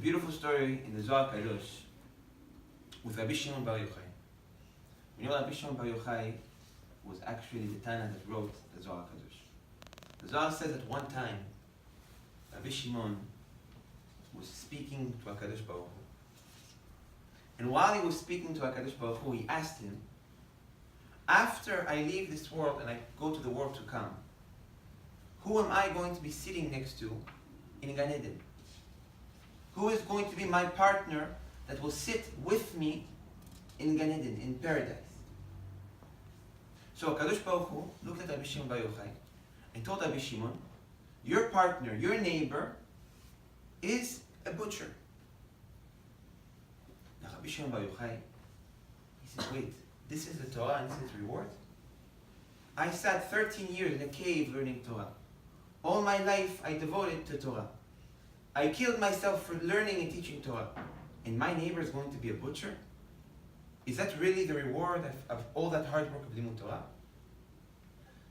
beautiful story in the Zohar Kadosh with Rabbi Shimon Bar Yochai. We know Rabbi Shimon Bar Yochai was actually the Tana that wrote the Zohar Kadosh. The Zohar says at one time, Rabbi Shimon was speaking to HaKadosh Baruch Hu. And while he was speaking to HaKadosh Baruch Hu, he asked him, after I leave this world and I go to the world to come, who am I going to be sitting next to in Gan Eden? Who is going to be my partner that will sit with me in Gan Eden, in paradise? So HaKadosh Baruch Hu looked at Rabbi Shimon Bar Yochai and told Rabbi Shimon, your partner, your neighbor, is a butcher. Now Rabbi Shimon Bar Yochai, he said, wait, this is the Torah and this is reward? I sat 13 years in a cave learning Torah. All my life I devoted to Torah. I killed myself for learning and teaching Torah. And my neighbor is going to be a butcher? Is that really the reward of all that hard work of Limud Torah?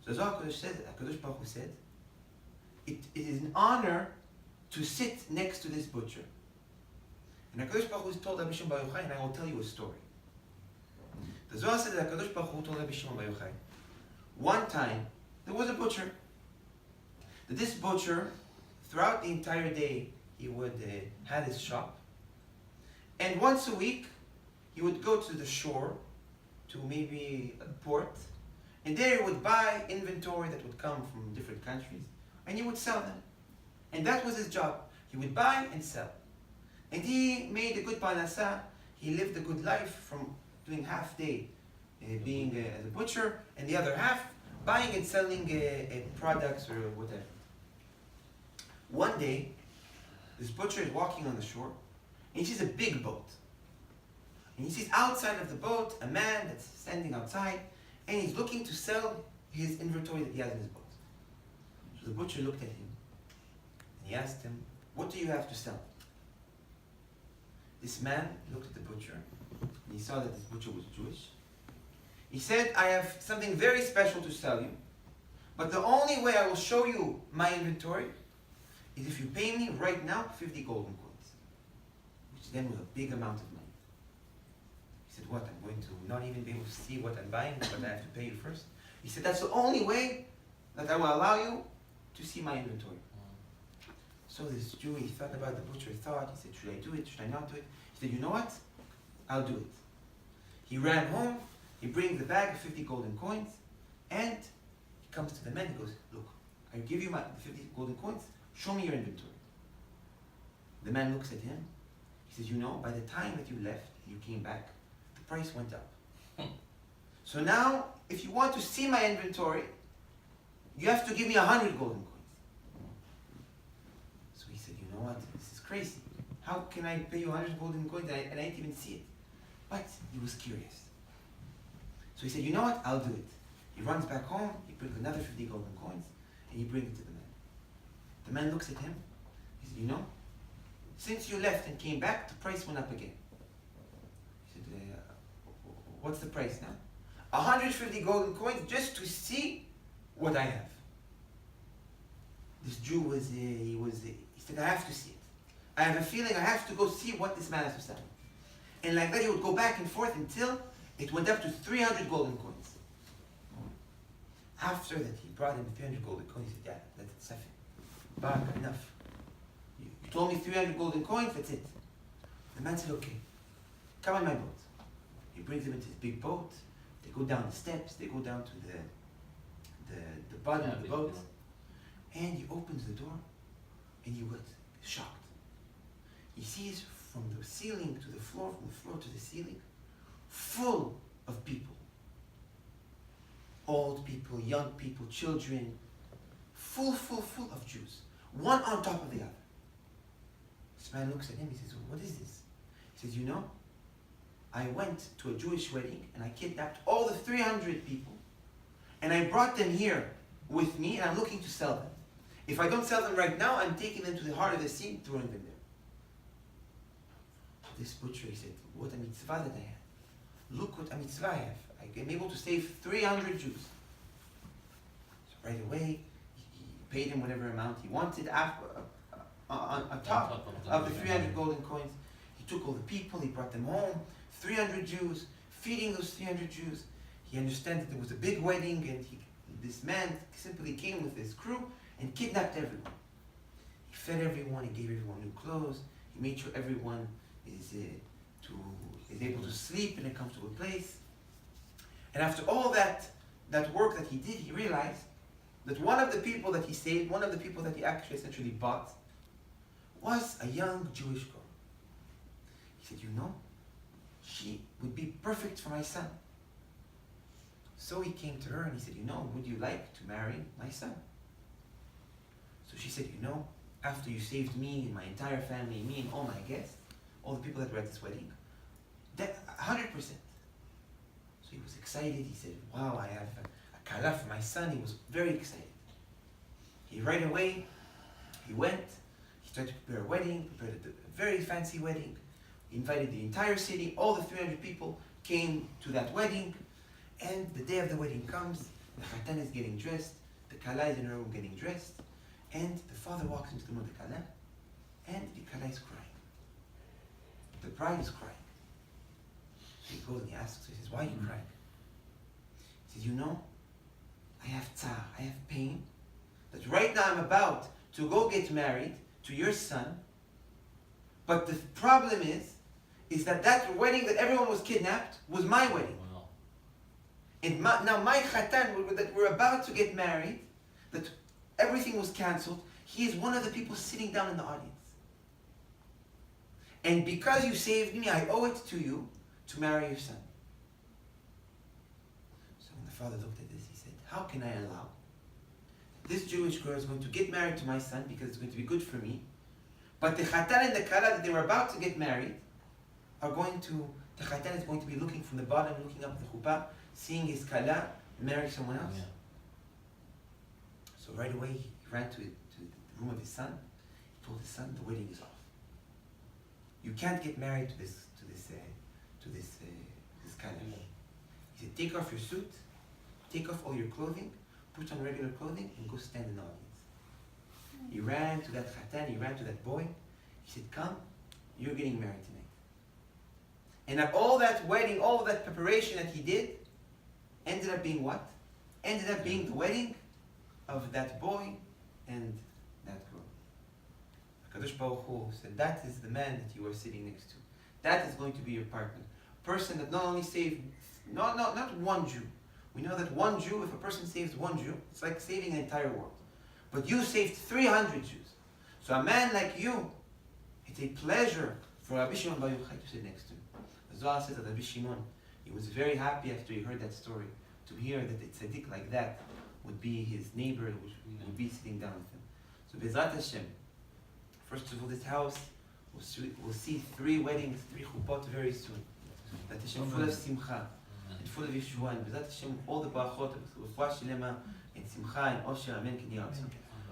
So Zohar HaKadosh said, HaKadosh Baruch Hu said, it is an honor to sit next to this butcher. And HaKadosh Baruch Hu told Rabbi Shimon Bar Yochai, and I will tell you a story. The Zohar said that HaKadosh Baruch Hu told Rabbi Shimon Bar Yochai, one time there was a butcher. That this butcher, throughout the entire day, he would have his shop. And once a week, he would go to the shore, to maybe a port, and there he would buy inventory that would come from different countries, and he would sell them. And that was his job. He would buy and sell. And he made a good parnasa. He lived a good life from doing half day being as a butcher, and the other half buying and selling products or whatever. One day, this butcher is walking on the shore, and he sees a big boat. And he sees outside of the boat a man that's standing outside, and he's looking to sell his inventory that he has in his boat. So the butcher looked at him, and he asked him, what do you have to sell? This man looked at the butcher, and he saw that this butcher was Jewish. He said, I have something very special to sell you, but the only way I will show you my inventory is if you pay me right now 50 golden coins, which then was a big amount of money. He said, what, I'm going to not even be able to see what I'm buying, but I have to pay you first? He said, that's the only way that I will allow you to see my inventory. So this Jew, he thought about the butcher, he said, should I do it, should I not do it? He said, you know what, I'll do it. He ran home, he brings the bag of 50 golden coins, and he comes to the man, he goes, look, I give you my 50 golden coins, show me your inventory. The man looks at him. He says, you know, by the time that you left, you came back, the price went up. So now, if you want to see my inventory, you have to give me 100 golden coins. So he said, you know what, this is crazy. How can I pay you 100 golden coins and I didn't even see it? But he was curious. So he said, you know what, I'll do it. He runs back home, he brings another 50 golden coins, and he brings it to the man. The man looks at him. He said, you know, since you left and came back, the price went up again. He said, what's the price now? 150 golden coins just to see what I have. This Jew he said, I have to see it. I have a feeling I have to go see what this man has to sell. And like that, he would go back and forth until it went up to 300 golden coins. After that, he brought him 300 golden coins. He said, yeah, that's enough. Barak, enough. You told me 300 golden coins, that's it. The man said, okay, come on my boat. He brings him into his big boat. They go down the steps, they go down to the bottom of the boat. And he opens the door, and he was shocked. He sees from the ceiling to the floor, from the floor to the ceiling, full of people. Old people, young people, children, full of Jews. One on top of the other. This man looks at him, he says, what is this? He says, you know, I went to a Jewish wedding and I kidnapped all the 300 people and I brought them here with me and I'm looking to sell them. If I don't sell them right now, I'm taking them to the heart of the sea, throwing them there. This butcher, he said, what a mitzvah that I have. Look what a mitzvah I have. I am able to save 300 Jews. So right away, he paid him whatever amount he wanted. on top of the 300 golden coins. He took all the people, he brought them home, 300 Jews, feeding those 300 Jews. He understood that there was a big wedding, and this man simply came with his crew and kidnapped everyone. He fed everyone, he gave everyone new clothes, he made sure everyone is able to sleep in a comfortable place. And after all that work that he did, he realized that one of the people that he saved, one of the people that he actually essentially bought, was a young Jewish girl. He said, she would be perfect for my son. So he came to her and he said, would you like to marry my son? So she said, after you saved me and my entire family, me and all my guests, all the people that were at this wedding, that 100%. So he was excited. He said, wow, I have a kala for my son. He was very excited. Right away, he went, he started to prepare a wedding, prepared a very fancy wedding. He invited the entire city, all the 300 people came to that wedding, and the day of the wedding comes, the khatan is getting dressed, the kala is in her room getting dressed, and the father walks into the room of the kala, and the kala is crying. The bride is crying. So he goes and he asks her, he says, why are you crying? He says, I have tzar, I have pain, that right now I'm about to go get married to your son, but the problem is that wedding that everyone was kidnapped was my wedding. Wow. And now my khatan, that we're about to get married, that everything was cancelled, he is one of the people sitting down in the audience. And because you saved me, I owe it to you to marry your son. So when the father looked at this, he said, how can I allow this Jewish girl is going to get married to my son because it's going to be good for me, but the khatan and the kala that they were about to get married the khatan is going to be looking from the bottom, looking up at the chuppah, seeing his kala marry someone else. Yeah. So right away he ran to the room of his son. He told his son, the wedding is off. You can't get married to this kala. He said, take off your suit, take off all your clothing, put on regular clothing, and go stand in the audience. He ran to that khatan, he ran to that boy. He said, come, you're getting married tonight. And all that wedding, all that preparation that he did, ended up being what? Ended up being the wedding of that boy and that girl. HaKadosh Baruch Hu said, that is the man that you are sitting next to. That is going to be your partner. Person that not only saved, not one Jew. We know that one Jew, if a person saves one Jew, it's like saving an entire world. But you saved 300 Jews. So a man like you, it's a pleasure for Rabbi Shimon Bar Yochai to sit next to him. The Zohar says that Rabbi Shimon, he was very happy after he heard that story, to hear that a tzaddik like that would be his neighbor, would be sitting down with him. So Bezrat Hashem, first of all, this house will see 3 weddings, 3 chuppot very soon. That Hashem full of simcha, and full of Yeshua, and Bezrat Hashem, all the barachot, refuah shlema, and simcha, and osher, amen,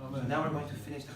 so now we're going to finish the